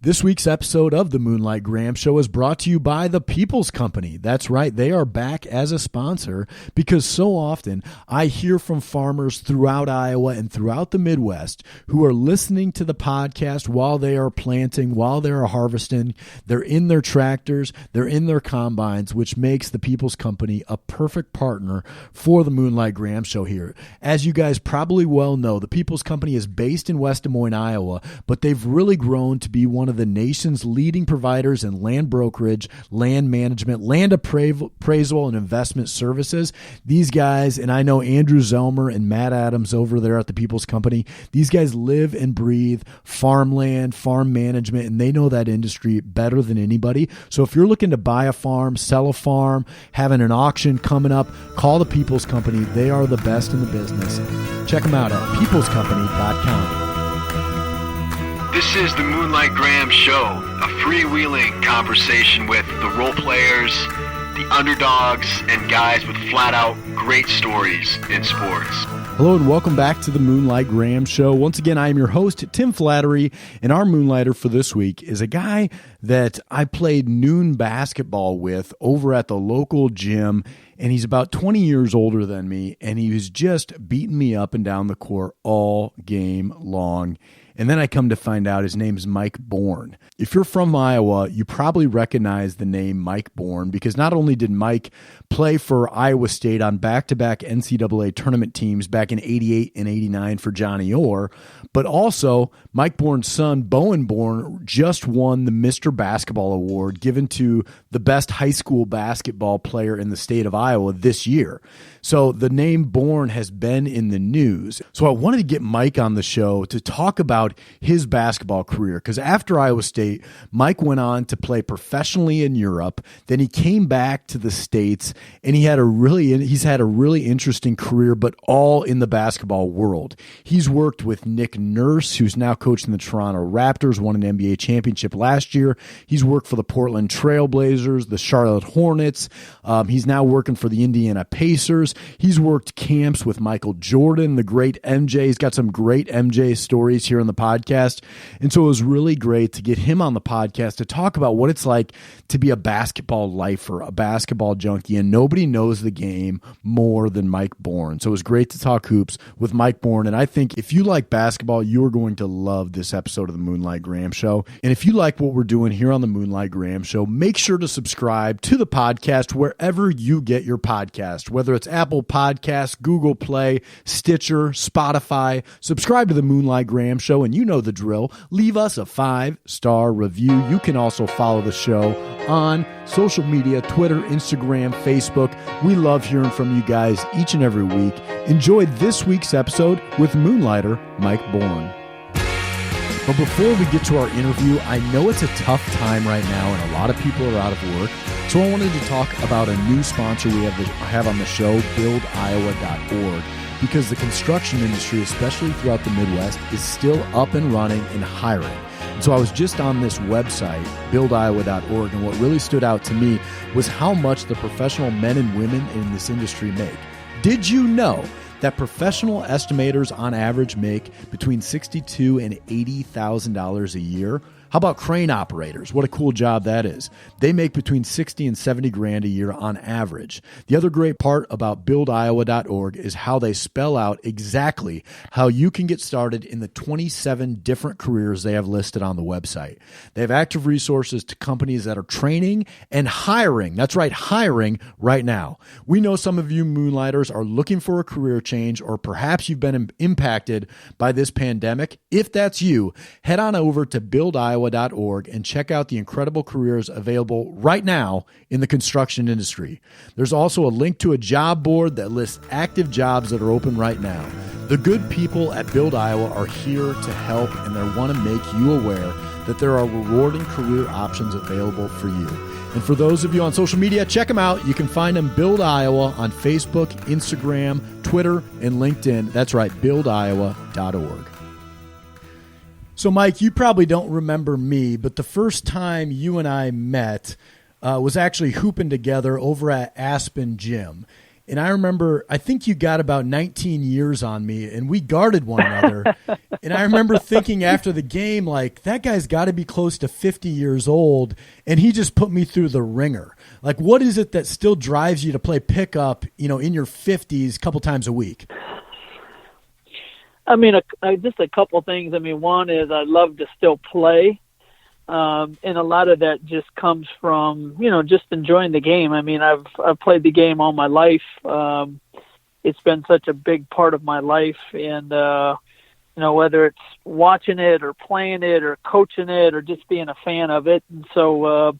This week's episode of the Moonlight Graham Show is brought to you by the People's Company. That's right, they are back as a sponsor because so often I hear from farmers throughout Iowa and throughout the Midwest who are listening to the podcast while they are planting, while they are harvesting. They're in their tractors, they're in their combines, which makes the People's Company a perfect partner for the Moonlight Graham Show here. As you guys probably well know, the People's Company is based in West Des Moines, Iowa, but they've really grown to be one of the nation's leading providers in land brokerage, land management, land appraisal, and investment services. These guys, and I know Andrew Zelmer and Matt Adams over there at the People's Company, these guys live and breathe farmland, farm management, and they know that industry better than anybody. So if you're looking to buy a farm, sell a farm, having an auction coming up, call the People's Company. They are the best in the business. Check them out at peoplescompany.com. This is the Moonlight Graham Show, a freewheeling conversation with the role players, the underdogs, and guys with flat-out great stories in sports. Hello and welcome back to the Moonlight Graham Show. Once again, I am your host, Tim Flattery, and our Moonlighter for this week is a guy that I played noon basketball with over at the local gym, and he's about 20 years older than me, and he was just beating me up and down the court all game long. And then I come to find out his name's Mike Bourne. If you're from Iowa, you probably recognize the name Mike Bourne because not only did Mike play for Iowa State on back-to-back NCAA tournament teams back in 88 and 89 for Johnny Orr, but also Mike Bourne's son, Bowen Bourne, just won the Mr. Basketball Award given to the best high school basketball player in the state of Iowa this year. So the name Bourne has been in the news. So I wanted to get Mike on the show to talk about his basketball career because after Iowa State, Mike went on to play professionally in Europe. Then he came back to the States and he's had a really interesting career, but all in the basketball world. He's worked with Nick Nurse, who's now coaching the Toronto Raptors, won an NBA championship last year. He's worked for the Portland Trail Blazers, the Charlotte Hornets. He's now working for the Indiana Pacers. He's worked camps with Michael Jordan, the great MJ. He's got some great MJ stories here on the podcast. And so it was really great to get him on the podcast to talk about what it's like to be a basketball lifer, a basketball junkie, and nobody knows the game more than Mike Bourne. So it was great to talk hoops with Mike Bourne. And I think if you like basketball, you're going to love this episode of the Moonlight Graham Show. And if you like what we're doing here on the Moonlight Graham Show, make sure to subscribe to the podcast wherever you get your podcast, whether it's Apple Podcasts, Google Play, Stitcher, Spotify. Subscribe to the Moonlight Graham Show, and you know the drill. Leave us a 5-star review. You can also follow the show on social media, Twitter, Instagram, Facebook. We love hearing from you guys each and every week. Enjoy this week's episode with Moonlighter Mike Bourne. But before we get to our interview, I know it's a tough time right now and a lot of people are out of work. So I wanted to talk about a new sponsor we have on the show, buildiowa.org, because the construction industry, especially throughout the Midwest, is still up and running and hiring. And so I was just on this website, buildiowa.org, and what really stood out to me was how much the professional men and women in this industry make. Did you know that professional estimators on average make between $62,000 and $80,000 a year? How about crane operators? What a cool job that is. They make between 60 and 70 grand a year on average. The other great part about buildiowa.org is how they spell out exactly how you can get started in the 27 different careers they have listed on the website. They have active resources to companies that are training and hiring. That's right, hiring right now. We know some of you Moonlighters are looking for a career change, or perhaps you've been impacted by this pandemic. If that's you, head on over to buildiowa.org and check out the incredible careers available right now in the construction industry. There's also a link to a job board that lists active jobs that are open right now. The good people at Build Iowa are here to help, and they want to make you aware that there are rewarding career options available for you. And for those of you on social media, check them out. You can find them Build Iowa on Facebook, Instagram, Twitter, and LinkedIn. That's right, buildiowa.org. So, Mike, you probably don't remember me, but the first time you and I met was actually hooping together over at Aspen Gym. And I remember, I think you got about 19 years on me, and we guarded one another. And I remember thinking after the game, like, that guy's got to be close to 50 years old, and he just put me through the ringer. Like, what is it that still drives you to play pickup, in your 50s a couple times a week? I mean, just a couple things. I mean, one is I love to still play. And a lot of that just comes from, just enjoying the game. I mean, I've played the game all my life. It's been such a big part of my life. And, whether it's watching it or playing it or coaching it or just being a fan of it. And so,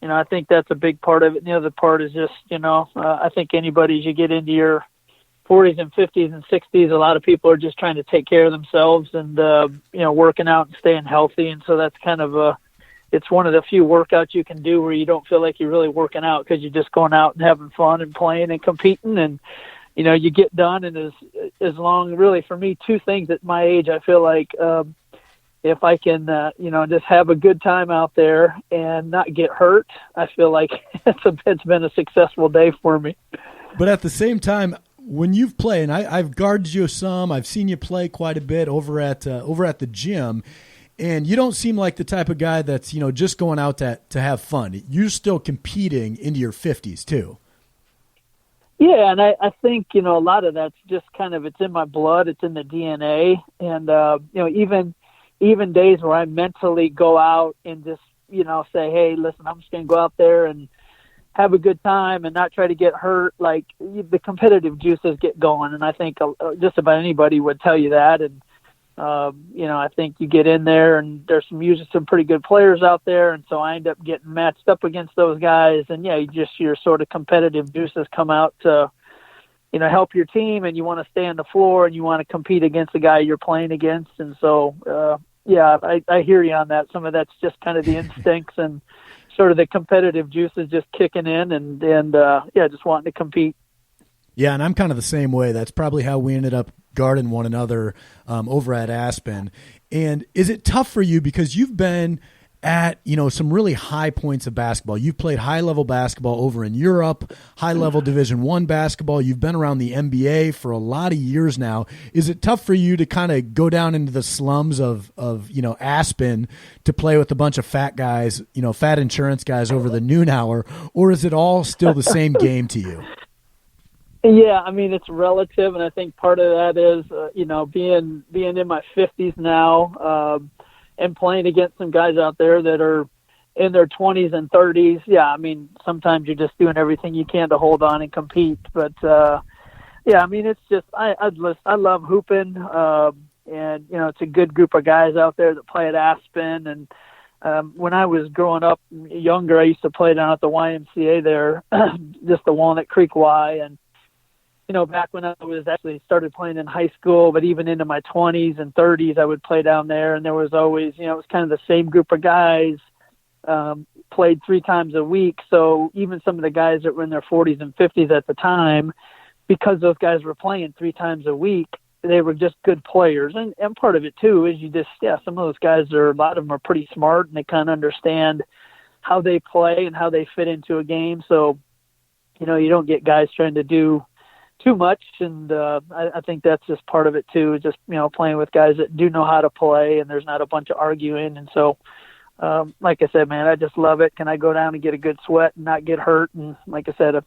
I think that's a big part of it. And the other part is just, I think anybody, as you get into your 40s and 50s and 60s, a lot of people are just trying to take care of themselves and, working out and staying healthy. And so that's kind of it's one of the few workouts you can do where you don't feel like you're really working out because you're just going out and having fun and playing and competing. And, you get done. And as long, really for me, two things at my age, I feel like, if I can, just have a good time out there and not get hurt, I feel like it's been a successful day for me. But at the same time, when you've played, and I've guarded you some, I've seen you play quite a bit over at the gym, and you don't seem like the type of guy that's just going out to have fun. You're still competing into your 50s too. Yeah, and I think a lot of that's just kind of it's in my blood, it's in the DNA, and even days where I mentally go out and just say, hey, listen, I'm just going to go out there and have a good time and not try to get hurt. Like the competitive juices get going. And I think just about anybody would tell you that. And, I think you get in there and there's usually some pretty good players out there. And so I end up getting matched up against those guys. And yeah, your sort of competitive juices come out to, help your team, and you want to stay on the floor and you want to compete against the guy you're playing against. And so, I hear you on that. Some of that's just kind of the instincts and sort of the competitive juices just kicking in and just wanting to compete. Yeah, and I'm kind of the same way. That's probably how we ended up guarding one another over at Aspen. And is it tough for you because you've been at, some really high points of basketball? You've played high-level basketball over in Europe, high-level Division I basketball. You've been around the NBA for a lot of years now. Is it tough for you to kind of go down into the slums of Aspen to play with a bunch of fat guys, fat insurance guys over the noon hour, or is it all still the same game to you? Yeah, I mean, it's relative, and I think part of that is, being in my 50s now, and playing against some guys out there that are in their 20s and 30s. Yeah, I mean, sometimes you're just doing everything you can to hold on and compete. But, I mean, it's just I love hooping, and, it's a good group of guys out there that play at Aspen. And when I was growing up younger, I used to play down at the YMCA there, just the Walnut Creek Y. And, back when I was actually started playing in high school, but even into my 20s and 30s, I would play down there. And there was always, it was kind of the same group of guys, played 3 times a week. So even some of the guys that were in their 40s and 50s at the time, because those guys were playing 3 times a week, they were just good players. And part of it too is some of those guys a lot of them are pretty smart and they kind of understand how they play and how they fit into a game. So, you don't get guys trying to do too much, and I think that's just part of it too. Just playing with guys that do know how to play, and there's not a bunch of arguing. And so, like I said, man, I just love it. Can I go down and get a good sweat and not get hurt? And like I said, if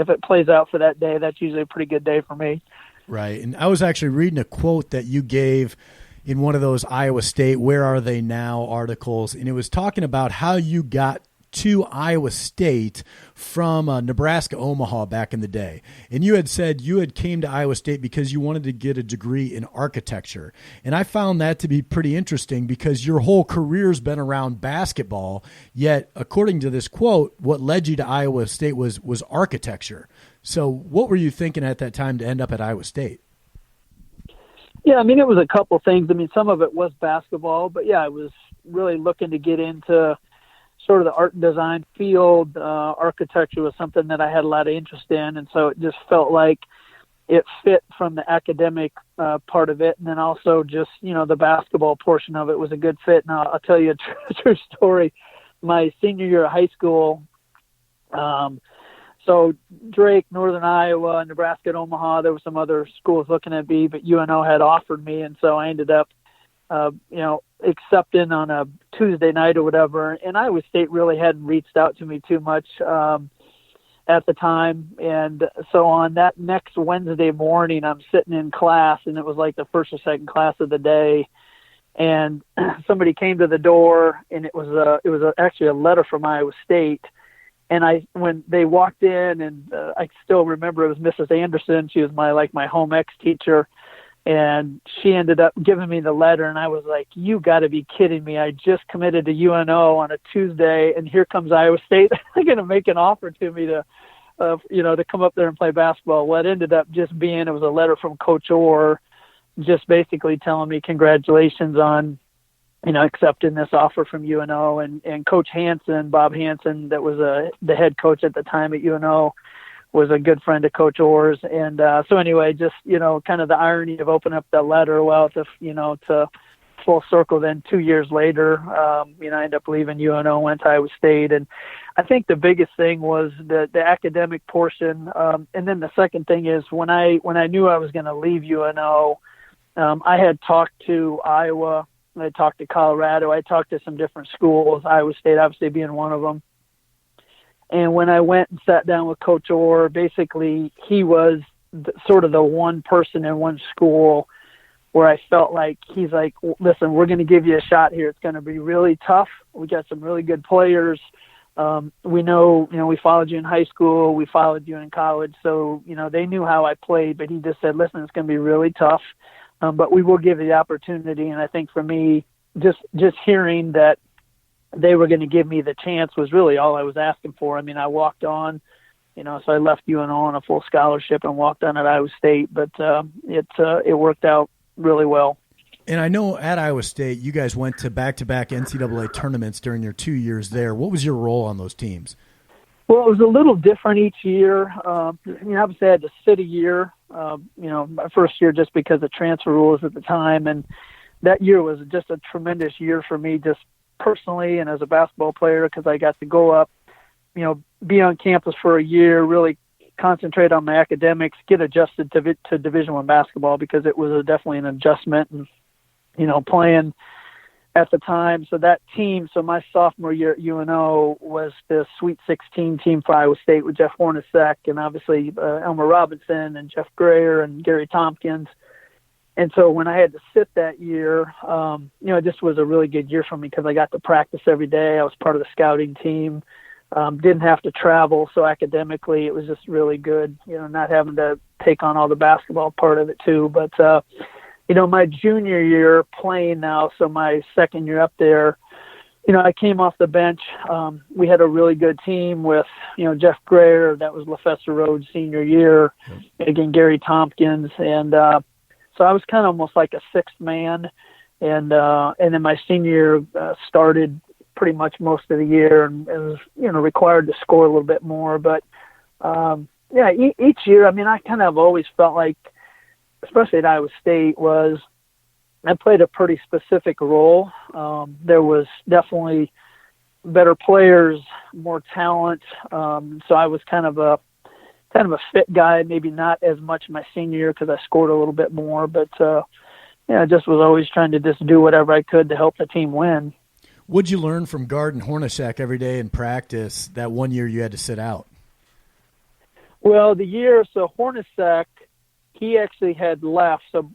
it plays out for that day, that's usually a pretty good day for me. Right, and I was actually reading a quote that you gave in one of those Iowa State "Where Are They Now" articles, and it was talking about how you got to Iowa State from Nebraska Omaha back in the day. And you had said you had came to Iowa State because you wanted to get a degree in architecture. And I found that to be pretty interesting because your whole career's been around basketball, yet according to this quote, what led you to Iowa State was architecture. So what were you thinking at that time to end up at Iowa State? Yeah, I mean, it was a couple things. I mean, some of it was basketball, but yeah, I was really looking to get into sort of the art and design field. Architecture was something that I had a lot of interest in. And so it just felt like it fit from the academic part of it. And then also just, the basketball portion of it was a good fit. And I'll tell you a true story. My senior year of high school, so so Drake, Northern Iowa, Nebraska, and Omaha, there were some other schools looking at me, but UNO had offered me, and so I ended up, accepting on a Tuesday night or whatever. And Iowa State really hadn't reached out to me too much at the time. And so on that next Wednesday morning, I'm sitting in class, and it was like the first or second class of the day. And somebody came to the door, and it was actually a letter from Iowa State. And when they walked in, and I still remember it was Mrs. Anderson. She was my home ec teacher, and she ended up giving me the letter. And I was like, "You got to be kidding me! I just committed to UNO on a Tuesday, and here comes Iowa State. They're going to make an offer to me to come up there and play basketball." What ended up just being, it was a letter from Coach Orr, just basically telling me congratulations on, accepting this offer from UNO. And Coach Hansen, Bob Hansen, that was the head coach at the time at UNO, was a good friend of Coach Orr's. And so anyway, just, kind of the irony of opening up that letter, well, to full circle, then 2 years later, I ended up leaving UNO, went to Iowa State. And I think the biggest thing was the academic portion. And then the second thing is when I knew I was going to leave UNO, I had talked to Iowa, I talked to Colorado, I talked to some different schools, Iowa State obviously being one of them. And when I went and sat down with Coach Orr, basically he was sort of the one person in one school where I felt like he's like, "Listen, we're going to give you a shot here. It's going to be really tough. We got some really good players. We know, we followed you in high school. We followed you in college. So, they knew how I played, but he just said, listen, it's going to be really tough. But we will give you the opportunity." And I think for me, just hearing that they were going to give me the chance was really all I was asking for. I mean, I walked on, so I left UNO on a full scholarship and walked on at Iowa State, but it worked out really well. And I know at Iowa State, you guys went to back-to-back NCAA tournaments during your 2 years there. What was your role on those teams? Well, it was a little different each year. Obviously I had to sit a year, my first year just because of transfer rules at the time. And that year was just a tremendous year for me, just personally and as a basketball player, because I got to go up, be on campus for a year, really concentrate on my academics, get adjusted to Division I basketball, because it was definitely an adjustment, and, playing at the time. So that team, my sophomore year at UNO was the Sweet 16 team for Iowa State with Jeff Hornacek and obviously Elmer Robinson and Jeff Grayer and Gary Tompkins. And so when I had to sit that year, it just was a really good year for me because I got to practice every day. I was part of the scouting team, didn't have to travel. So academically, it was just really good, not having to take on all the basketball part of it too. But, my junior year playing now, so my second year up there, I came off the bench. We had a really good team with, Jeff Grayer, that was LaFesseur Rhodes' senior year, again, Gary Tompkins. And so I was kind of almost like a sixth man. And then my senior year started pretty much most of the year and was, required to score a little bit more. But, each year, I kind of always felt like, especially at Iowa State, I played a pretty specific role. There was definitely better players, more talent. So I was kind of a fit guy, maybe not as much my senior year because I scored a little bit more, but I just was always trying to just do whatever I could to help the team win. What'd you learn from Garden Hornacek every day in practice that 1 year you had to sit out? Well, Hornacek, he actually had left. So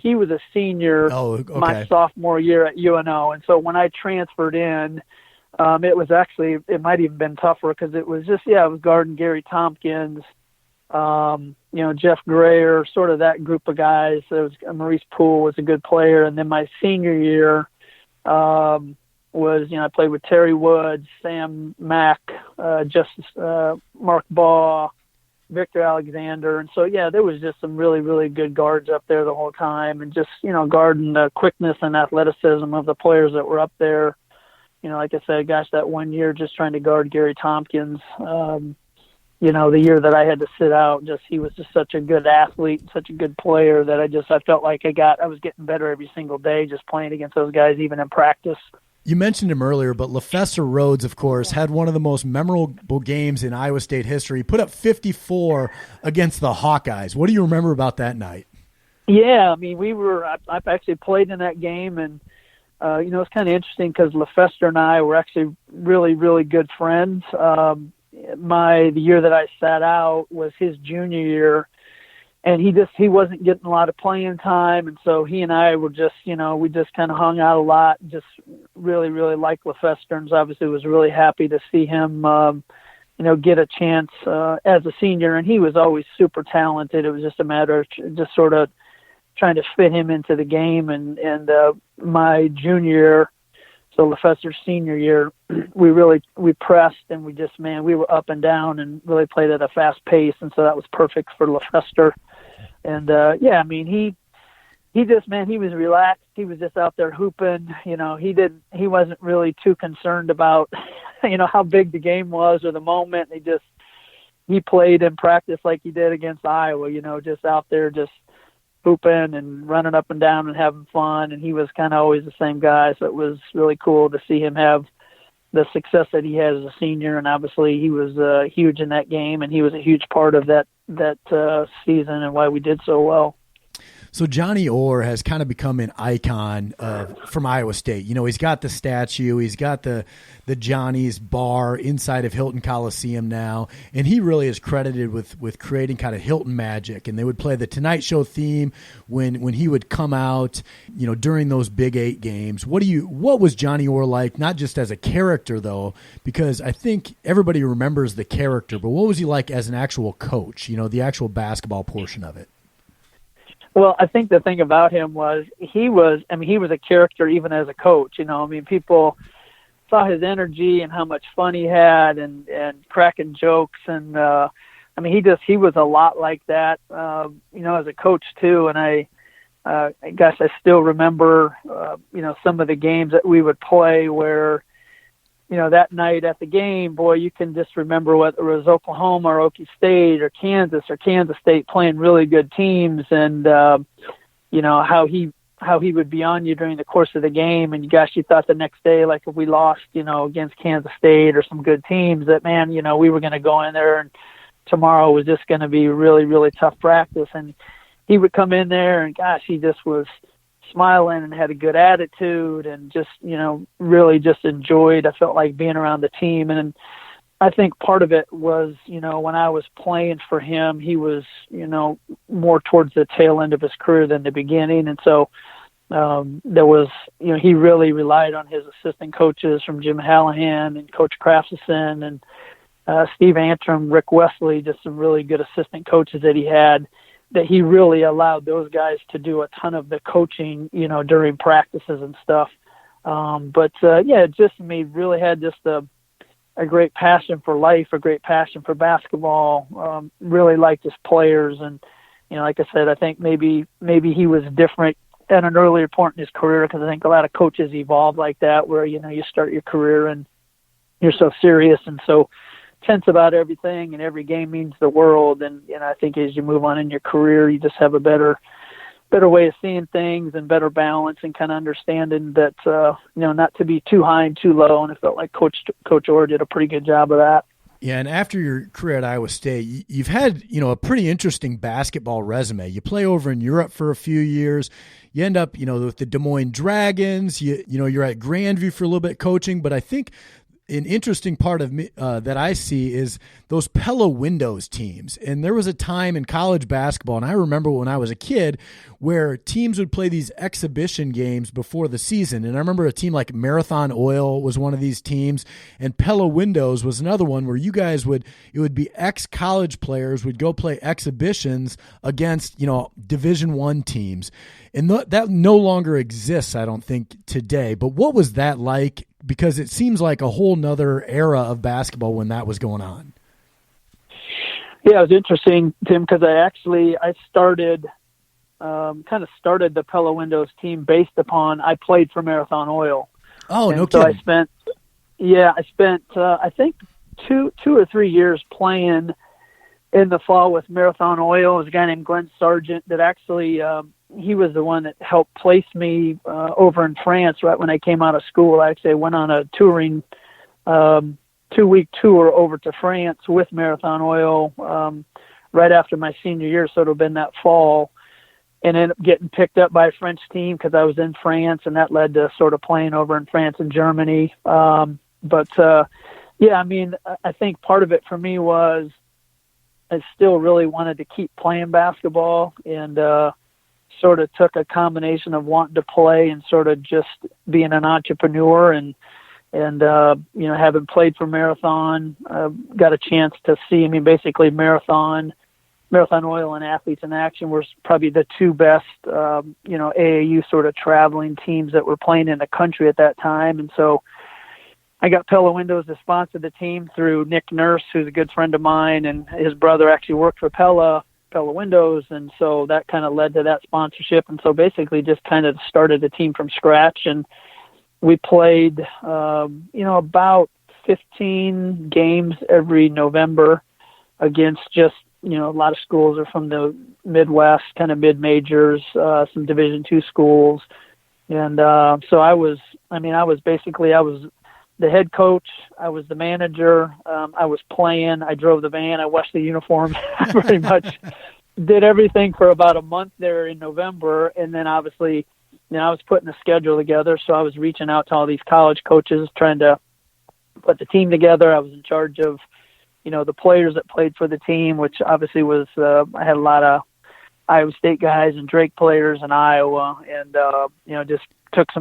he was a senior my sophomore year at UNO. And so when I transferred in, it might even been tougher because it was Garden, Gary Tompkins, Jeff Grayer, sort of that group of guys. There was Maurice Poole was a good player. And then my senior year I played with Terry Woods, Sam Mack, Mark Baugh, Victor Alexander. And so, there was just some really, really good guards up there the whole time, and just, guarding the quickness and athleticism of the players that were up there. Like I said, gosh, that 1 year just trying to guard Gary Tompkins, the year that I had to sit out, he was just such a good athlete, such a good player that I felt like I was getting better every single day just playing against those guys, even in practice. You mentioned him earlier, but LaFester Rhodes, of course, had one of the most memorable games in Iowa State history. He put up 54 against the Hawkeyes. What do you remember about that night? Yeah, I mean, I've actually played in that game, and, it's kind of interesting because LaFester and I were actually really, really good friends. The year that I sat out was his junior year, and he wasn't getting a lot of playing time, and so he and I were just, we just kind of hung out a lot, just really, really liked LaFester, and obviously was really happy to see him, get a chance as a senior, and he was always super talented. It was just a matter of just sort of trying to fit him into the game, and my junior year, so LaFester's senior year, we pressed, and we were up and down and really played at a fast pace, and so that was perfect for LaFester. And he was relaxed. He was just out there hooping. He wasn't really too concerned about, how big the game was or the moment. He played in practice like he did against Iowa, just out there, just hooping and running up and down and having fun. And he was kind of always the same guy. So it was really cool to see him have the success that he had as a senior. And obviously he was huge in that game, and he was a huge part of that season and why we did so well. So Johnny Orr has kind of become an icon from Iowa State. He's got the statue, he's got the Johnny's bar inside of Hilton Coliseum now, and he really is credited with creating kind of Hilton magic. And they would play the Tonight Show theme when he would come out, during those Big 8 games. What was Johnny Orr like, not just as a character though, because I think everybody remembers the character, but what was he like as an actual coach, the actual basketball portion of it? Well, I think the thing about him was he was a character even as a coach. People saw his energy and how much fun he had and cracking jokes. And, he was a lot like that, as a coach too. And I still remember, some of the games that we would play where, that night at the game, boy, you can just remember whether it was Oklahoma or Okie State or Kansas State playing really good teams, and how he would be on you during the course of the game, and you thought the next day, like if we lost, against Kansas State or some good teams, that man, we were going to go in there and tomorrow was just going to be really, really tough practice. And he would come in there, and gosh, he just was smiling and had a good attitude, and just, really just enjoyed, I felt like, being around the team. And I think part of it was, when I was playing for him, he was, more towards the tail end of his career than the beginning. And so there was, he really relied on his assistant coaches from Jim Hallahan and Coach Craftsison and Steve Antrim, Rick Wesley, just some really good assistant coaches that he had, that he really allowed those guys to do a ton of the coaching, during practices and stuff. It just really had just a great passion for life, a great passion for basketball, really liked his players. And, like I said, I think maybe he was different at an earlier point in his career, because I think a lot of coaches evolve like that, where, you start your career and you're so serious and so tense about everything, and every game means the world. And I think as you move on in your career, you just have a better way of seeing things and better balance, and kind of understanding that not to be too high and too low. And it felt like Coach Orr did a pretty good job of that. Yeah, and after your career at Iowa State, you've had a pretty interesting basketball resume. You play over in Europe for a few years. You end up with the Des Moines Dragons. You're at Grandview for a little bit coaching, but I think an interesting part of me that I see is those Pella Windows teams. And there was a time in college basketball, and I remember when I was a kid, where teams would play these exhibition games before the season. And I remember a team like Marathon Oil was one of these teams, and Pella Windows was another one where you guys it would be ex-college players would go play exhibitions against, Division I teams. And that no longer exists, I don't think, today. But what was that like? Because it seems like a whole nother era of basketball when that was going on. Yeah, it was interesting, Tim, because I started the Pella Windows team based upon I played for Marathon Oil. Oh, and no so kidding. I spent I think two or 3 years playing in the fall with Marathon Oil. There was a guy named Glenn Sargent that actually he was the one that helped place me over in France right when I came out of school. Actually, I went on a touring 2-week tour over to France with Marathon Oil right after my senior year, so it would have been that fall, and ended up getting picked up by a French team because I was in France, and that led to sort of playing over in France and Germany. Yeah, I mean, I think part of it for me was I still really wanted to keep playing basketball, and sort of took a combination of wanting to play and sort of just being an entrepreneur and having played for Marathon, got a chance to see, I mean, basically Marathon Oil and Athletes in Action were probably the two best, AAU sort of traveling teams that were playing in the country at that time. And so I got Pella Windows to sponsor the team through Nick Nurse, who's a good friend of mine, and his brother actually worked for Pella Windows. And so that kind of led to that sponsorship. And so basically just kind of started a team from scratch. And we played, about 15 games every November against just, a lot of schools are from the Midwest, kind of mid-majors, some Division II schools. And so I was the head coach. I was the manager. I was playing. I drove the van. I washed the uniform. I pretty much did everything for about a month there in November. And then obviously, I was putting a schedule together. So I was reaching out to all these college coaches, trying to put the team together. I was in charge of, the players that played for the team, which obviously was, I had a lot of Iowa State guys and Drake players in Iowa, and, just took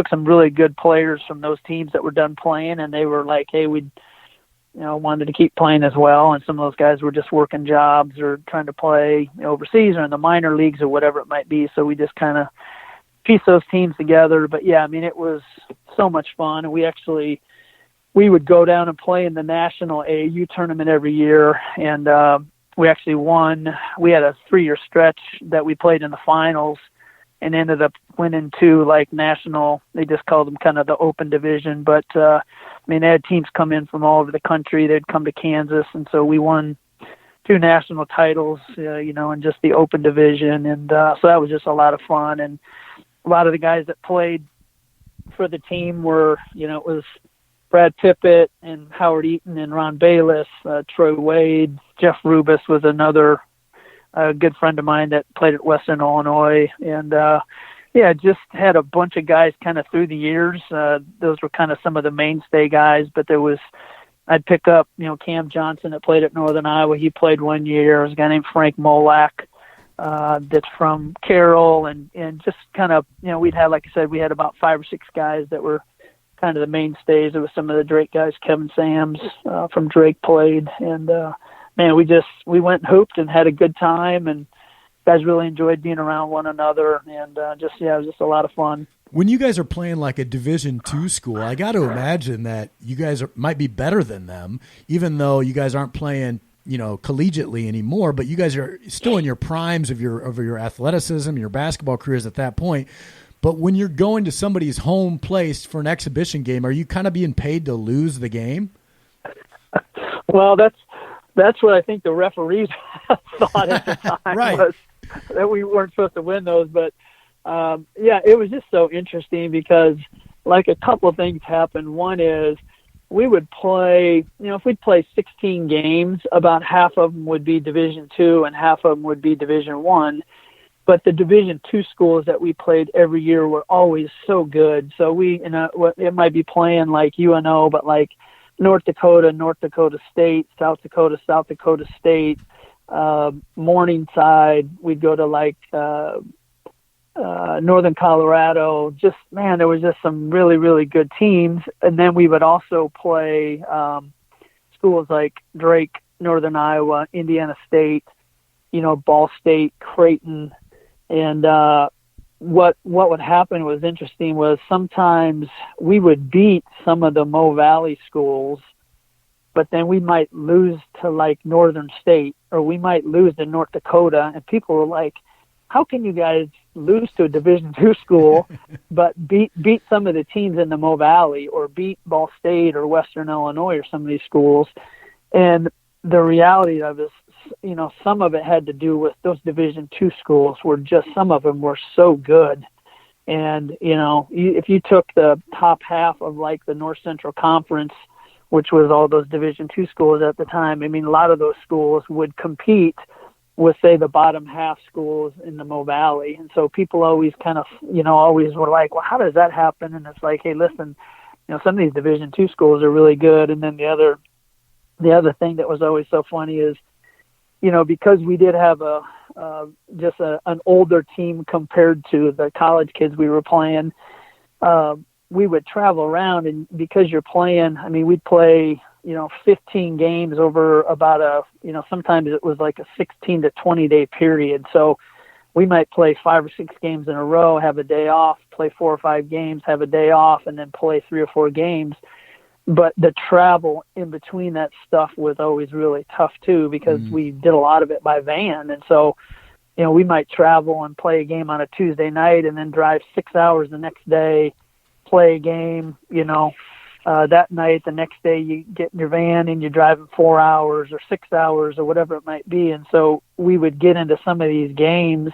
some really good players from those teams that were done playing, and they were like, hey, we wanted to keep playing as well. And some of those guys were just working jobs or trying to play overseas or in the minor leagues or whatever it might be. So we just kind of pieced those teams together. But yeah, I mean, it was so much fun. And we would go down and play in the national AAU tournament every year. And we actually won. We had a 3-year stretch that we played in the finals and ended up winning 2 national, they just called them kind of the open division. But, they had teams come in from all over the country. They'd come to Kansas. And so we won 2 national titles, in just the open division. And so that was just a lot of fun. And a lot of the guys that played for the team were, it was Brad Pippett and Howard Eaton and Ron Bayless, Troy Wade. Jeff Rubis was another a good friend of mine that played at Western Illinois, and just had a bunch of guys kind of through the years. Those were kind of some of the mainstay guys, but I'd pick up, Cam Johnson that played at Northern Iowa. He played 1 year. There was a guy named Frank Molak that's from Carroll, and just kind of, we'd had, like I said, we had about 5 or 6 guys that were kind of the mainstays. There was some of the Drake guys. Kevin Sams from Drake played, and man, we went and hooped and had a good time, and guys really enjoyed being around one another, and it was just a lot of fun. When you guys are playing like a Division II school, I got to imagine that you guys might be better than them, even though you guys aren't playing, collegiately anymore. But you guys are still in your primes of your athleticism, your basketball careers at that point. But when you're going to somebody's home place for an exhibition game, are you kind of being paid to lose the game? Well, that's what I think the referees thought at the time, right, was that we weren't supposed to win those. But, it was just so interesting because, a couple of things happened. One is we would play, if we'd play 16 games, about half of them would be Division II and half of them would be Division I. But the Division II schools that we played every year were always so good. So we, it might be playing like UNO, but like North Dakota State, South Dakota State, Morningside. We'd go to Northern Colorado. Just, man, there was just some really, really good teams. And then we would also play schools like Drake, Northern Iowa, Indiana State, Ball State, Creighton. And what would happen was interesting was sometimes we would beat some of the Mo Valley schools, but then we might lose to Northern State, or we might lose to North Dakota. And people were like, how can you guys lose to a Division II school, but beat some of the teams in the Mo Valley, or beat Ball State or Western Illinois or some of these schools? And the reality of it is some of it had to do with those Division II schools some of them were so good. And, if you took the top half of like the North Central Conference, which was all those Division II schools at the time, I mean, a lot of those schools would compete with, say, the bottom half schools in the Mo Valley. And so people always kind of, always were like, well, how does that happen? And it's like, hey, listen, some of these Division II schools are really good. And then the other thing that was always so funny is, because we did have an older team compared to the college kids we were playing, we would travel around, and because you're playing, I mean, we'd play, 15 games over about sometimes it was like a 16 to 20 day period. So we might play 5 or 6 games in a row, have a day off, play 4 or 5 games, have a day off, and then play 3 or 4 games. But the travel in between that stuff was always really tough too, because we did a lot of it by van. And so, we might travel and play a game on a Tuesday night and then drive 6 hours the next day, play a game, that night. The next day you get in your van and you're driving 4 hours or 6 hours or whatever it might be. And so we would get into some of these games,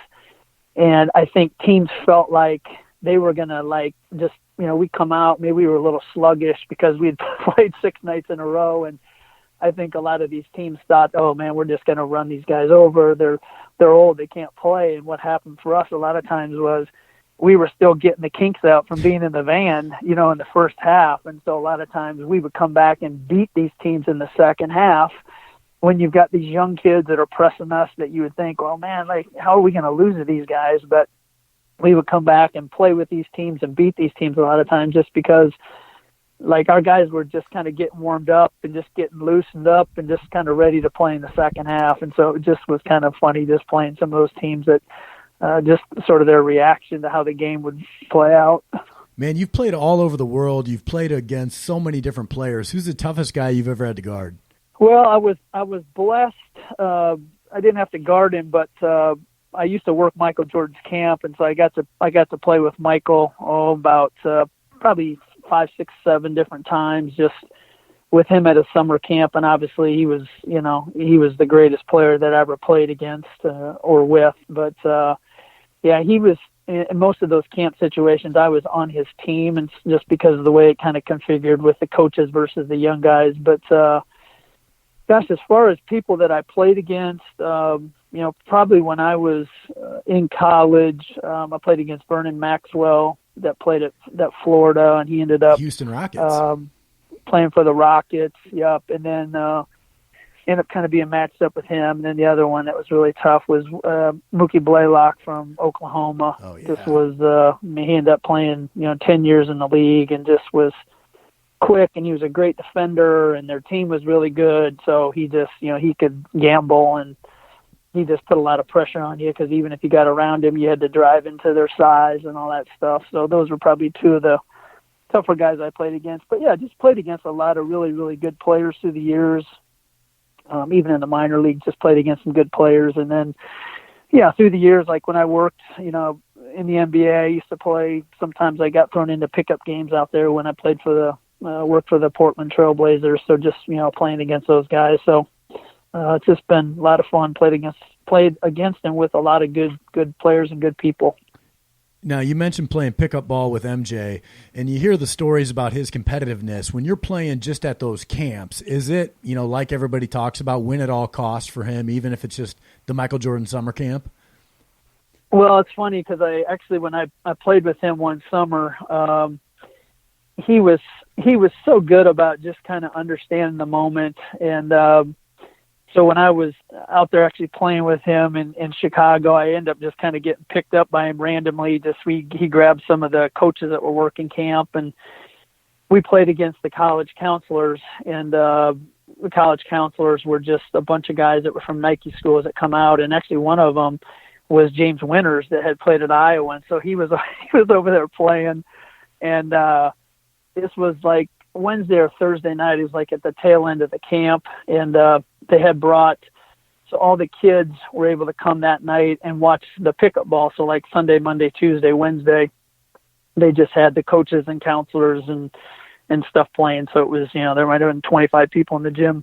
and I think teams felt like they were going to just, we come out, maybe we were a little sluggish because we'd played 6 nights in a row. And I think a lot of these teams thought, oh man, we're just going to run these guys over. They're old, they can't play. And what happened for us a lot of times was we were still getting the kinks out from being in the van, in the first half. And so a lot of times we would come back and beat these teams in the second half when you've got these young kids that are pressing us that you would think, well, man, how are we going to lose to these guys? But we would come back and play with these teams and beat these teams a lot of times just because our guys were just kind of getting warmed up and just getting loosened up and just kind of ready to play in the second half. And so it just was kind of funny just playing some of those teams that just sort of their reaction to how the game would play out. Man, you've played all over the world. You've played against so many different players. Who's the toughest guy you've ever had to guard? Well, I was blessed. I didn't have to guard him, but I used to work Michael Jordan's camp, and so I got to play with Michael about probably 5, 6, 7 different times, just with him at a summer camp. And obviously he was the greatest player that I ever played against or with. But he was in most of those camp situations. I was on his team, and just because of the way it kind of configured with the coaches versus the young guys. But gosh, as far as people that I played against, probably when I was in college, I played against Vernon Maxwell that played at Florida, and he ended up Houston Rockets playing for the Rockets. Yep. And then ended up kind of being matched up with him. And then the other one that was really tough was Mookie Blaylock from Oklahoma. Oh, yeah. This was he ended up playing 10 years in the league and just was quick, and he was a great defender, and their team was really good. So he just he could gamble, and he just put a lot of pressure on you, because even if you got around him, you had to drive into their size and all that stuff. So those were probably 2 of the tougher guys I played against. But yeah, just played against a lot of really, really good players through the years. Even in the minor league, just played against some good players. And then, through the years, like when I worked, in the NBA, I used to play. Sometimes I got thrown into pickup games out there when I played for worked for the Portland Trail Blazers. So just, playing against those guys. So it's just been a lot of fun. Played against and with a lot of good players and good people. Now, you mentioned playing pickup ball with MJ, and you hear the stories about his competitiveness. When you're playing just at those camps, is it, like everybody talks about, win at all costs for him, even if it's just the Michael Jordan summer camp? Well, it's funny because when I played with him one summer, he was so good about just kind of understanding the moment. And so when I was out there actually playing with him in Chicago, I ended up just kind of getting picked up by him randomly. He grabbed some of the coaches that were working camp, and we played against the college counselors. And the college counselors were just a bunch of guys that were from Nike schools that come out. And actually one of them was James Winters that had played at Iowa. And so he was over there playing. And this was like Wednesday or Thursday night. It was like at the tail end of the camp. And they had brought, so all the kids were able to come that night and watch the pickup ball. So like Sunday, Monday, Tuesday, Wednesday, they just had the coaches and counselors and stuff playing. So it was, there might have been 25 people in the gym.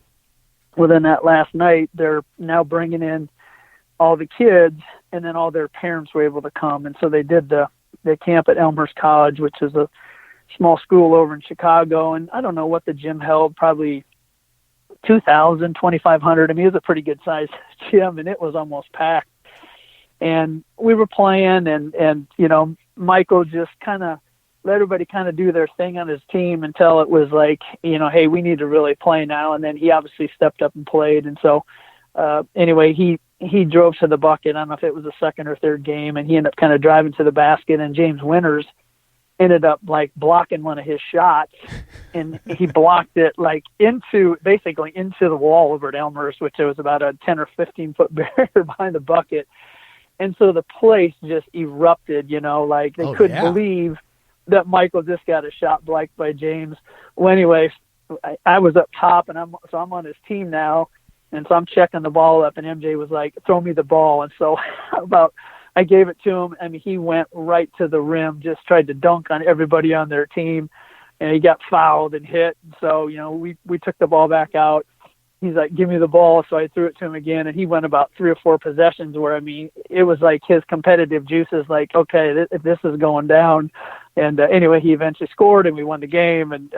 Well, then that last night, they're now bringing in all the kids, and then all their parents were able to come. And so they did the camp at Elmhurst College, which is a small school over in Chicago. And I don't know what the gym held, probably 2,000, 2,500. I mean, it was a pretty good sized gym, and it was almost packed. And we were playing, and you know, Michael just kind of let everybody kind of do their thing on his team until it was like, you know, hey, we need to really play now. And then he obviously stepped up and played. And so anyway, he drove to the bucket. I don't know if it was the second or third game, and he ended up kind of driving to the basket, and James Winters ended up like blocking one of his shots, and he blocked it like basically into the wall over at Elmhurst, which was about a 10 or 15 foot barrier behind the bucket. And so the place just erupted, you know, like they couldn't believe that Michael just got a shot blocked by James. Well, anyway, I was up top, and I'm on his team now. And so I'm checking the ball up, and MJ was like, throw me the ball. And so I gave it to him. I mean, he went right to the rim, just tried to dunk on everybody on their team, and he got fouled and hit. So, you know, we took the ball back out. He's like, give me the ball. So I threw it to him again, and he went about 3 or 4 possessions where, I mean, it was like his competitive juices, like, okay, this is going down. And anyway, he eventually scored, and we won the game. And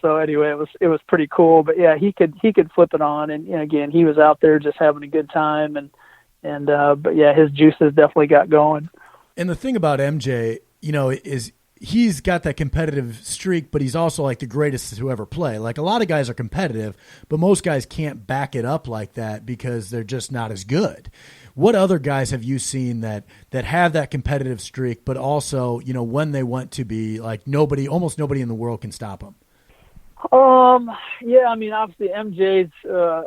so anyway, it was pretty cool. But yeah, he could flip it on, and you know, again, he was out there just having a good time, and but yeah, his juices definitely got going. And the thing about MJ, you know, is he's got that competitive streak, but he's also like the greatest to ever play. Like a lot of guys are competitive, but most guys can't back it up like that because they're just not as good. What other guys have you seen that have that competitive streak, but also, you know, when they want to be, like almost nobody in the world can stop them? Yeah, I mean, obviously MJ's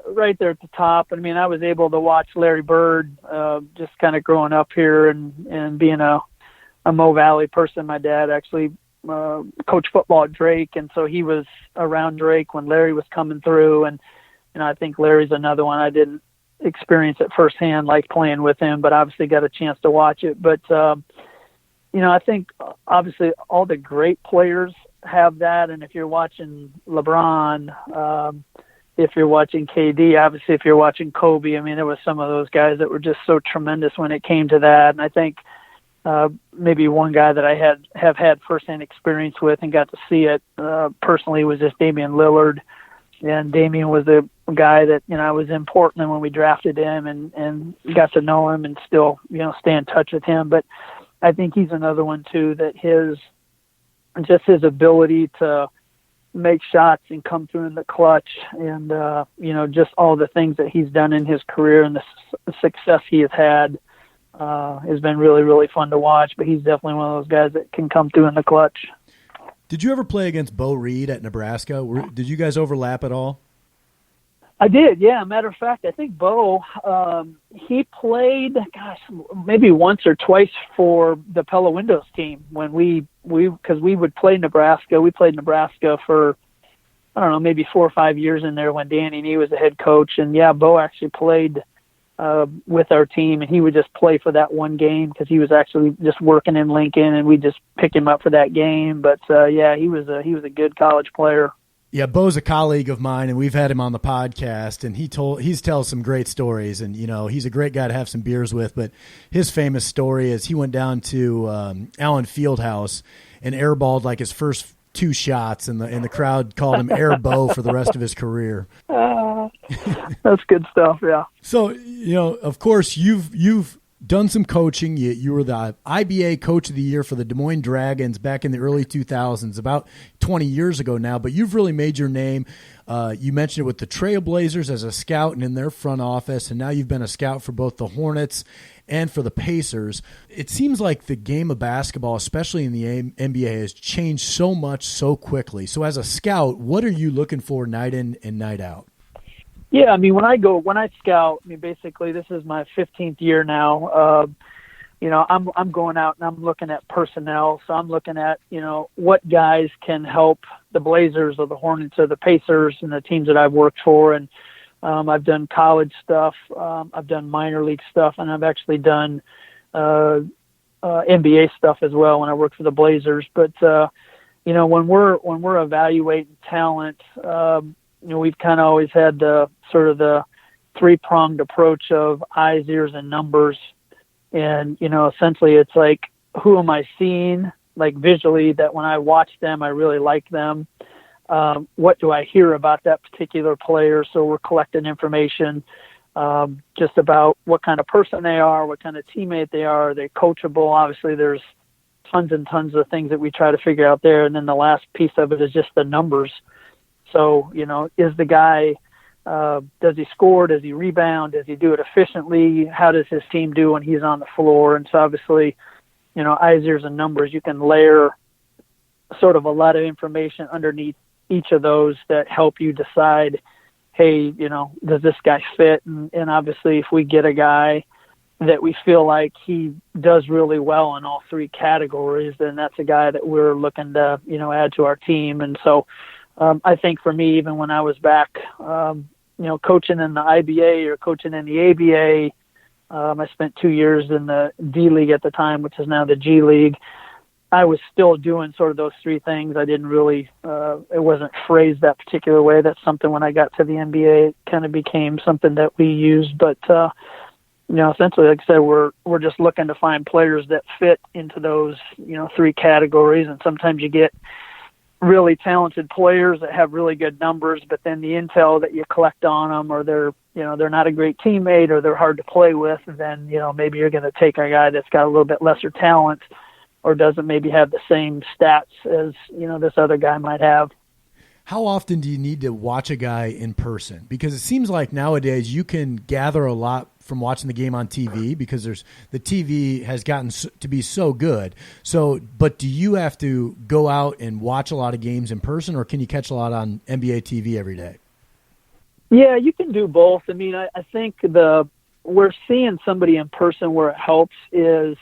right there at the top. I mean, I was able to watch Larry Bird just kind of growing up here and being a Mo Valley person. My dad actually coached football at Drake, and so he was around Drake when Larry was coming through. And you know, I think Larry's another one. I didn't experience it firsthand, like playing with him, but obviously got a chance to watch it. But you know, I think obviously all the great players have that. And if you're watching LeBron, if you're watching KD, obviously if you're watching Kobe, I mean, there was some of those guys that were just so tremendous when it came to that. And I think maybe one guy that I have had firsthand experience with and got to see it personally was just Damian Lillard. And Damian was a guy that, you know, I was in Portland when we drafted him and got to know him and still, you know, stay in touch with him. But I think he's another one too, that his ability to make shots and come through in the clutch and, you know, just all the things that he's done in his career and the success he has had has been really, really fun to watch. But he's definitely one of those guys that can come through in the clutch. Did you ever play against Bo Reed at Nebraska? Did you guys overlap at all? I did, yeah. Matter of fact, I think Bo, he played, maybe once or twice for the Pella Windows team when because we would play Nebraska. We played Nebraska for, I don't know, maybe 4 or 5 years in there when Danny Nee was the head coach. And yeah, Bo actually played with our team, and he would just play for that one game because he was actually just working in Lincoln, and we just picked him up for that game. But yeah, he was a good college player. Yeah, Bo's a colleague of mine, and we've had him on the podcast, and he tells some great stories, and you know, he's a great guy to have some beers with. But his famous story is he went down to Allen Fieldhouse and airballed like his first 2 shots, and the crowd called him Air Bo for the rest of his career. That's good stuff, yeah. So, you know, of course, you've done some coaching. You were the IBA Coach of the Year for the Des Moines Dragons back in the early 2000s, about 20 years ago now, but you've really made your name. You mentioned it with the Trailblazers as a scout and in their front office, and now you've been a scout for both the Hornets and for the Pacers. It seems like the game of basketball, especially in the NBA, has changed so much so quickly. So as a scout, what are you looking for night in and night out? Yeah, I mean, when I scout, I mean, basically this is my 15th year now. You know, I'm going out and I'm looking at personnel. So I'm looking at, you know, what guys can help the Blazers or the Hornets or the Pacers and the teams that I've worked for. And I've done college stuff. I've done minor league stuff, and I've actually done NBA stuff as well when I worked for the Blazers. But you know, when we're evaluating talent, we've kind of always had the sort of the three-pronged approach of eyes, ears, and numbers. And, essentially it's like, who am I seeing, like visually, that when I watch them, I really like them? What do I hear about that particular player? So we're collecting information just about what kind of person they are, what kind of teammate they are they coachable? Obviously, there's tons and tons of things that we try to figure out there. And then the last piece of it is just the numbers. So, is the guy, does he score? Does he rebound? Does he do it efficiently? How does his team do when he's on the floor? And so obviously, eyes, ears, and numbers, you can layer sort of a lot of information underneath each of those that help you decide, hey, does this guy fit? And obviously, if we get a guy that we feel like he does really well in all three categories, then that's a guy that we're looking to, add to our team. And so I think for me, even when I was back, coaching in the IBA or coaching in the ABA, I spent 2 years in the D League at the time, which is now the G League. I was still doing sort of those three things. I didn't really, it wasn't phrased that particular way. That's something when I got to the NBA, it kind of became something that we used. But, essentially, like I said, we're just looking to find players that fit into those, three categories. And sometimes you get really talented players that have really good numbers, but then the intel that you collect on them, or they're not a great teammate, or they're hard to play with, then, maybe you're going to take a guy that's got a little bit lesser talent, or doesn't maybe have the same stats as, this other guy might have. How often do you need to watch a guy in person? Because it seems like nowadays you can gather a lot from watching the game on TV, because the TV has gotten to be so good. So, but do you have to go out and watch a lot of games in person, or can you catch a lot on NBA TV every day? Yeah, you can do both. I mean, I think we're seeing somebody in person where it helps is,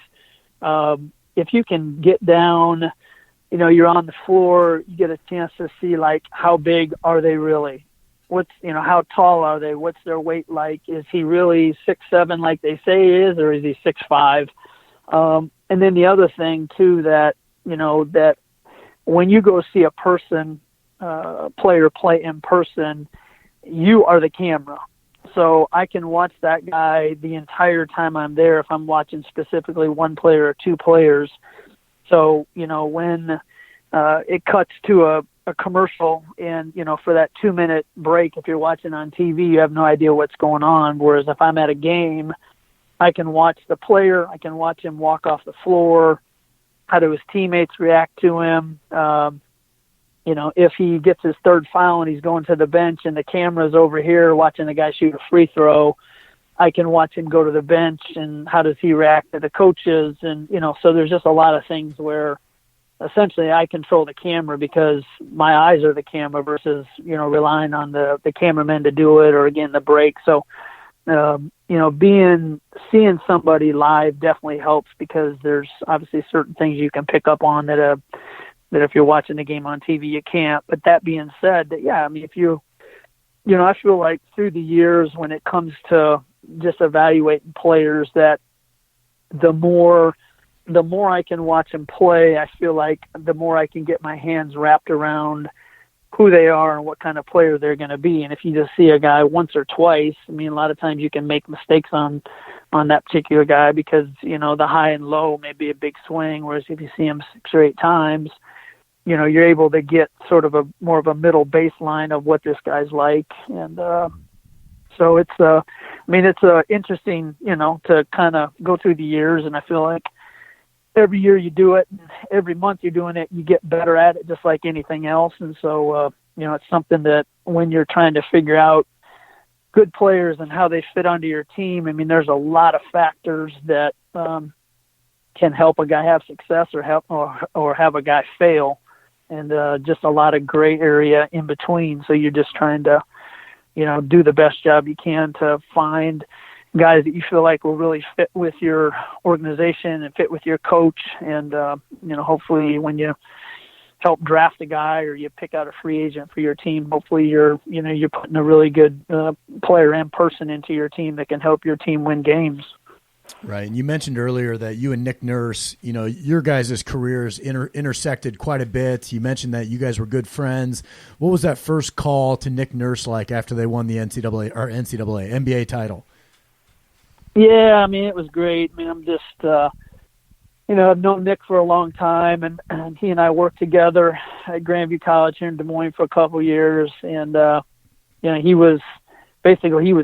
if you can get down, you're on the floor, you get a chance to see, like, how big are they really? How tall are they? What's their weight like? Is he really 6'7" like they say he is, or is he 6'5"? And then the other thing too, that when you go see a player play in person, you are the camera. So I can watch that guy the entire time I'm there if I'm watching specifically one player or two players. So, when it cuts to a commercial and, for that 2-minute break, if you're watching on TV, you have no idea what's going on. Whereas if I'm at a game, I can watch the player, I can watch him walk off the floor, how do his teammates react to him. If he gets his third foul and he's going to the bench and the camera's over here watching the guy shoot a free throw, I can watch him go to the bench and how does he react to the coaches. And, so there's just a lot of things where essentially I control the camera because my eyes are the camera versus, relying on the cameraman to do it, or again, the break. So, seeing somebody live definitely helps, because there's obviously certain things you can pick up on that if you're watching the game on TV, you can't. But that being said, if I feel like through the years when it comes to just evaluating players, that the more I can watch them play, I feel like the more I can get my hands wrapped around who they are and what kind of player they're going to be. And if you just see a guy once or twice, a lot of times you can make mistakes on that particular guy because, the high and low may be a big swing. Whereas if you see him 6 or 8 times, you're able to get sort of more of a middle baseline of what this guy's like. And, so it's interesting, to kind of go through the years. And I feel like every year you do it, every month you're doing it, you get better at it, just like anything else. And so, it's something that when you're trying to figure out good players and how they fit onto your team, there's a lot of factors that can help a guy have success or have a guy fail, and just a lot of gray area in between. So you're just trying to, do the best job you can to find guys that you feel like will really fit with your organization and fit with your coach. And, hopefully when you help draft a guy or you pick out a free agent for your team, hopefully you're putting a really good player and person into your team that can help your team win games. Right. And you mentioned earlier that you and Nick Nurse, your guys' careers intersected quite a bit. You mentioned that you guys were good friends. What was that first call to Nick Nurse like after they won the NBA title? Yeah, I mean, it was great. I mean, I'm just, I've known Nick for a long time, and he and I worked together at Grandview College here in Des Moines for a couple of years. And, he was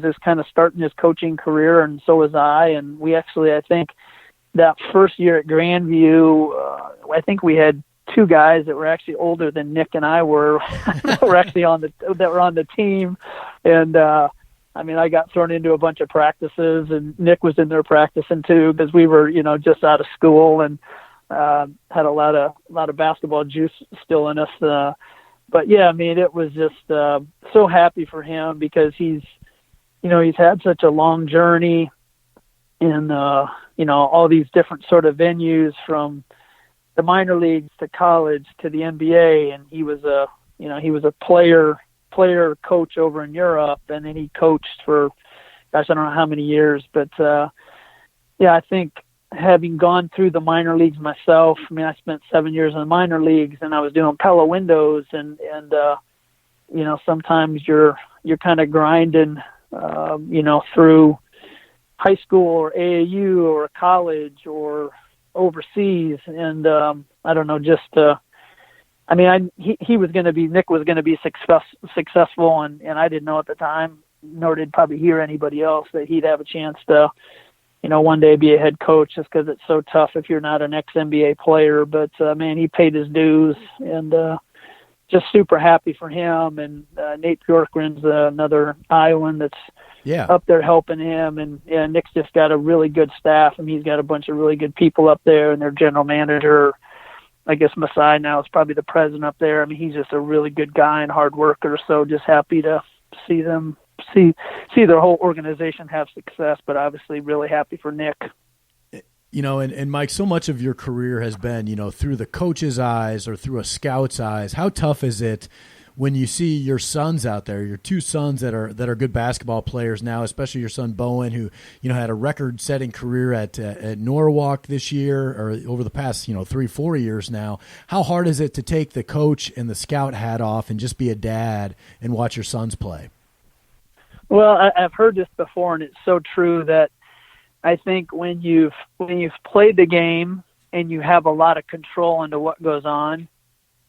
just kind of starting his coaching career, and so was I. And we actually, I think, that first year at Grandview, I think we had two guys that were actually older than Nick and I were that were actually on the team. And I got thrown into a bunch of practices, and Nick was in there practicing too, because we were just out of school and had a lot of basketball juice still in us. But yeah, I mean, it was just so happy for him, because he's had such a long journey in all these different sort of venues, from the minor leagues to college to the NBA, and he was a player coach over in Europe, and then he coached for, I don't know how many years, but I think, having gone through the minor leagues myself, I mean, I spent 7 years in the minor leagues, and I was doing Pella windows, and sometimes you're kind of grinding, through high school or AAU or college or overseas, and I don't know, just Nick was going to be successful, and I didn't know at the time, nor did probably hear anybody else, that he'd have a chance to one day be a head coach, just because it's so tough if you're not an ex-NBA player. But, he paid his dues, and just super happy for him. And Nate Bjorkgren's another Iowan that's up there helping him. And Nick's just got a really good staff, and he's got a bunch of really good people up there, and their general manager, I guess Masai now is probably the president up there. I mean, he's just a really good guy and hard worker. So just happy to see their whole organization have success, but obviously really happy for Nick. And Mike, so much of your career has been, through the coach's eyes or through a scout's eyes. How tough is it when you see your sons out there, your two sons that are good basketball players now, especially your son Bowen, who had a record-setting career at Norwalk this year, or over the past 3-4 years now? How hard is it to take the coach and the scout hat off and just be a dad and watch your sons play? Well, I've heard this before, and it's so true, that I think when you've played the game and you have a lot of control into what goes on,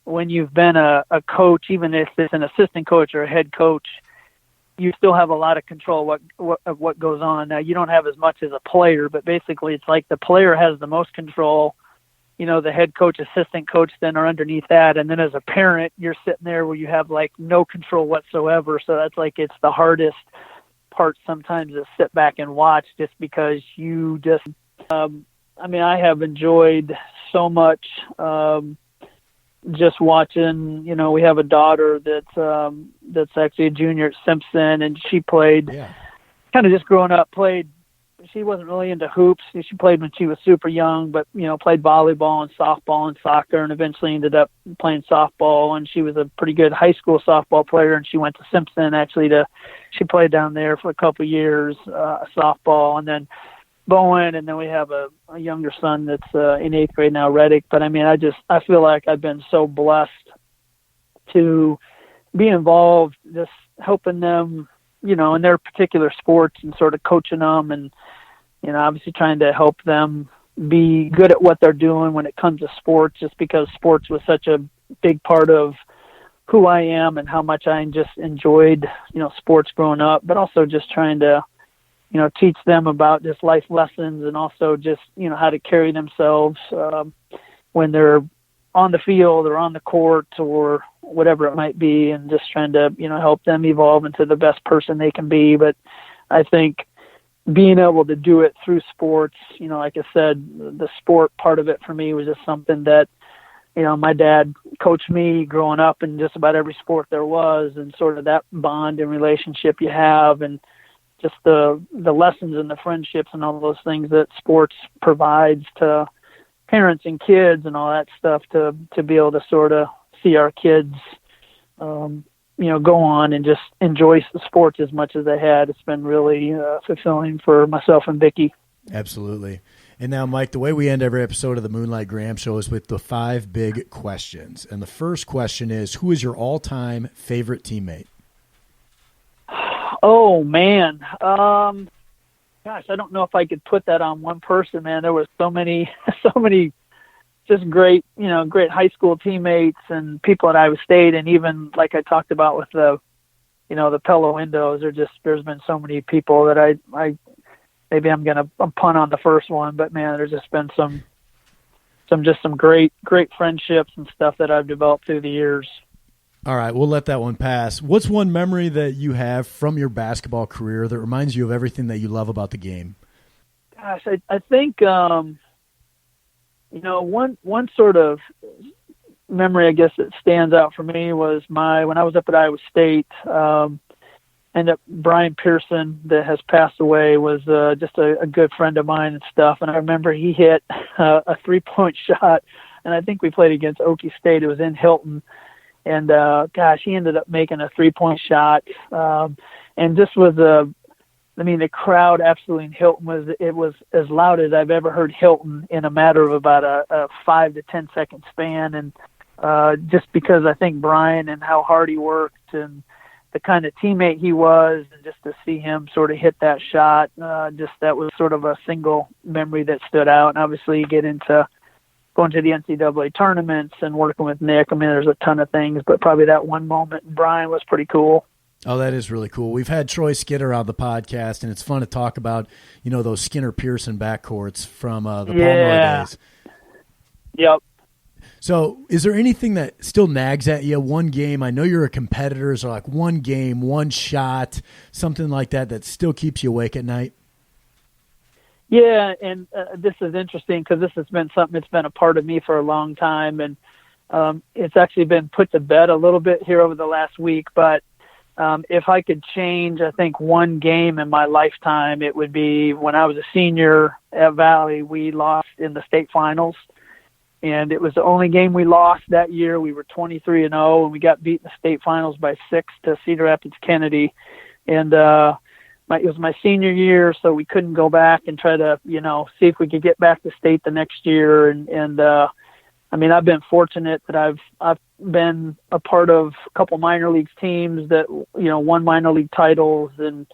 when you've been a coach, even if it's an assistant coach or a head coach, you still have a lot of control of what goes on. Now, you don't have as much as a player, but basically it's like the player has the most control. The head coach, assistant coach then are underneath that. And then as a parent, you're sitting there where you have like no control whatsoever. So that's like, it's the hardest part sometimes to sit back and watch, just because you just, I have enjoyed so much, just watching, we have a daughter that's actually a junior at Simpson, and she played kind of just growing up, she wasn't really into hoops. She played when she was super young, but, played volleyball and softball and soccer, and eventually ended up playing softball. And she was a pretty good high school softball player, and she went to Simpson she played down there for a couple of years, softball, and then Bowen. And then we have a younger son that's in 8th grade now, Reddick. But I feel like I've been so blessed to be involved, just helping them, in their particular sports, and sort of coaching them, and, obviously trying to help them be good at what they're doing when it comes to sports, just because sports was such a big part of who I am and how much I just enjoyed, sports growing up, but also just trying to, teach them about just life lessons, and also just, how to carry themselves when they're on the field or on the court or whatever it might be, and just trying to, help them evolve into the best person they can be. But I think being able to do it through sports, like I said, the sport part of it for me was just something that, my dad coached me growing up in just about every sport there was, and sort of that bond and relationship you have, and just the lessons and the friendships and all those things that sports provides to parents and kids and all that stuff, to be able to sort of see our kids, go on and just enjoy the sports as much as they had. It's been really fulfilling for myself and Vicky. Absolutely. And now, Mike, the way we end every episode of the Moonlight Graham Show is with the 5 big questions. And the first question is, who is your all-time favorite teammate? Oh, man. Gosh, I don't know if I could put that on one person, man. There was so many just great high school teammates and people at Iowa State. And even like I talked about with the Pella Windows, there's been so many people that I maybe I'm going to punt on the first one, but man, there's just been some great friendships and stuff that I've developed through the years. All right, we'll let that one pass. What's one memory that you have from your basketball career that reminds you of everything that you love about the game? Gosh, I think, one sort of memory, I guess, that stands out for me was when I was up at Iowa State, and Brian Pearson, that has passed away, was just a good friend of mine and stuff. And I remember he hit a 3-point shot, and I think we played against Okie State. It was in Hilton. And, he ended up making a 3-point shot. And this was the crowd absolutely in Hilton was as loud as I've ever heard Hilton in a matter of about a 5 to 10 second span. And just because I think Brian and how hard he worked and the kind of teammate he was, and just to see him sort of hit that shot, that was sort of a single memory that stood out. And obviously you get into going to the NCAA tournaments and working with Nick. I mean, there's a ton of things, but probably that one moment in Brian was pretty cool. Oh, that is really cool. We've had Troy Skinner on the podcast, and it's fun to talk about, those Skinner-Pearson backcourts from the Palmer days. Yep. So is there anything that still nags at you? One game, I know you're a competitor, so like one game, one shot, something like that still keeps you awake at night? Yeah, and this is interesting because this has been something that's been a part of me for a long time, and it's actually been put to bed a little bit here over the last week. But if I could change, I think, one game in my lifetime, it would be when I was a senior at Valley. We lost in the state finals, and it was the only game we lost that year. We were 23-0, and we got beat in the state finals by 6 to Cedar Rapids Kennedy. And it was my senior year, so we couldn't go back and try to, see if we could get back to state the next year. And I've been fortunate that I've been a part of a couple minor league teams that, won minor league titles and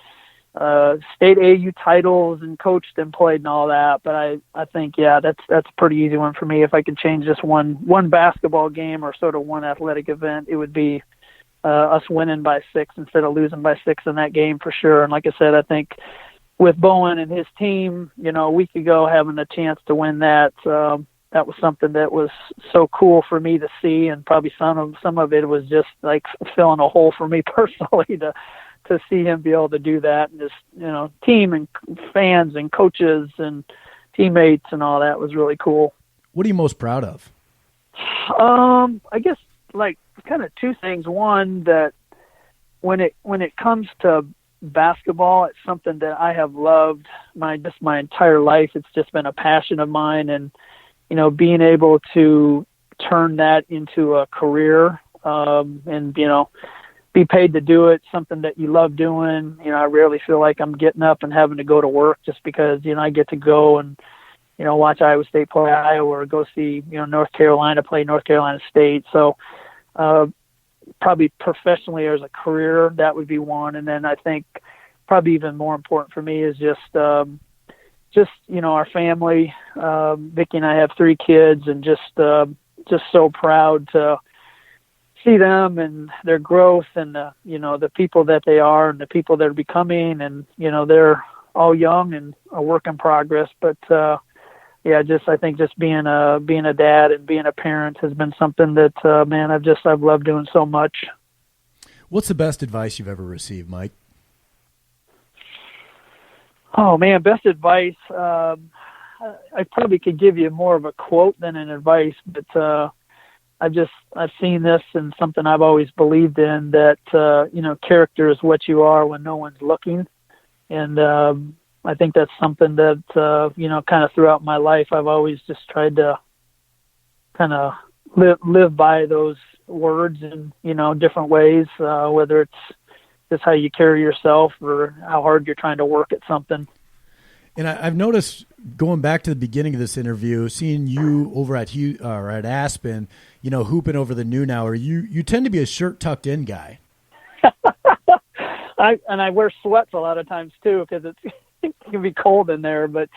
state AU titles and coached and played and all that. But I think, that's a pretty easy one for me. If I could change just one basketball game or sort of one athletic event, it would be us winning by 6 instead of losing by 6 in that game for sure. And like I said, I think with Bowen and his team, a week ago, having a chance to win that was something that was so cool for me to see. And probably some of it was just like filling a hole for me personally to see him be able to do that. And just, team and fans and coaches and teammates and all that was really cool. What are you most proud of? I guess like kind of two things. One, that when it comes to basketball, it's something that I have loved my entire life. It's just been a passion of mine, and being able to turn that into a career, and be paid to do it, something that you love doing. I rarely feel like I'm getting up and having to go to work just because I get to go and watch Iowa State play Iowa or go see North Carolina play North Carolina State. So probably professionally or as a career, that would be one. And then I think probably even more important for me is just our family. Vicki and I have 3 kids, and just so proud to see them and their growth and the people that they are and the people they're becoming. And they're all young and a work in progress, but I think just being a dad and being a parent has been something that, I've loved doing so much. What's the best advice you've ever received, Mike? Oh man, best advice. I probably could give you more of a quote than an advice, but I've seen this and something I've always believed in, that character is what you are when no one's looking, and I think that's something that, kind of throughout my life, I've always just tried to kind of live by those words in, different ways, whether it's just how you carry yourself or how hard you're trying to work at something. And I've noticed going back to the beginning of this interview, seeing you over at Aspen, hooping over the noon hour, you tend to be a shirt tucked in guy. I wear sweats a lot of times too, because it can be cold in there. But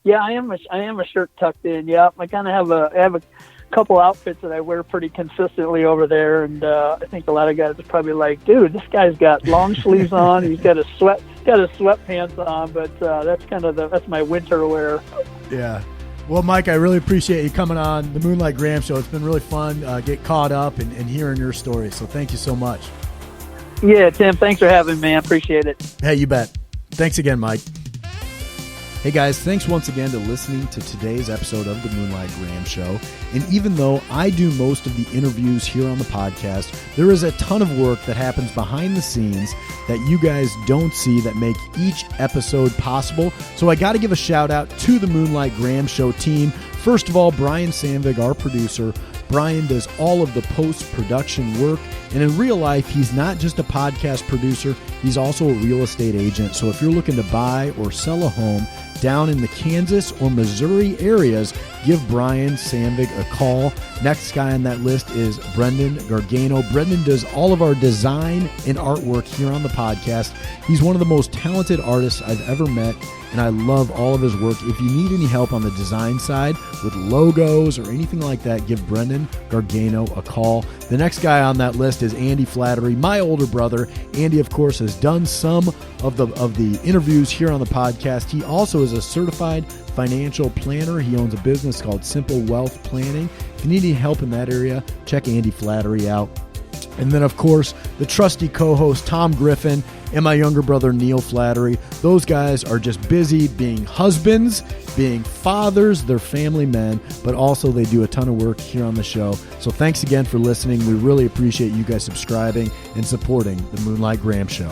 yeah, I am a shirt tucked in. Yeah, I kind of have a couple outfits that I wear pretty consistently over there, and I think a lot of guys are probably like, dude, this guy's got long sleeves on, he's got his sweatpants on, but that's my winter wear. Yeah. Well, Mike, I really appreciate you coming on the Moonlight Graham Show. It's been really fun, get caught up and hearing your story. So thank you so much. Yeah, Tim, thanks for having me. I appreciate it. Hey, you bet. Thanks again, Mike. Hey guys, thanks once again to listening to today's episode of the Moonlight Graham Show. And even though I do most of the interviews here on the podcast, there is a ton of work that happens behind the scenes that you guys don't see that make each episode possible. So I got to give a shout out to the Moonlight Graham Show team. First of all, Brian Sandvig, our producer. Brian does all of the post-production work, and in real life, he's not just a podcast producer, he's also a real estate agent. So if you're looking to buy or sell a home down in the Kansas or Missouri areas, give Brian Sandvig a call. Next guy on that list is Brendan Gargano. Brendan does all of our design and artwork here on the podcast. He's one of the most talented artists I've ever met, and I love all of his work. If you need any help on the design side with logos or anything like that, give Brendan Gargano a call. The next guy on that list is Andy Flattery, my older brother. Andy, of course, has done some of the interviews here on the podcast. He also is a certified financial planner. He owns a business called Simple Wealth Planning. If you need any help in that area, check Andy Flattery out. And then, of course, the trusty co-host Tom Griffin and my younger brother Neil Flattery. Those guys are just busy being husbands, being fathers, they're family men, but also they do a ton of work here on the show. So thanks again for listening. We really appreciate you guys subscribing and supporting the Moonlight Graham Show.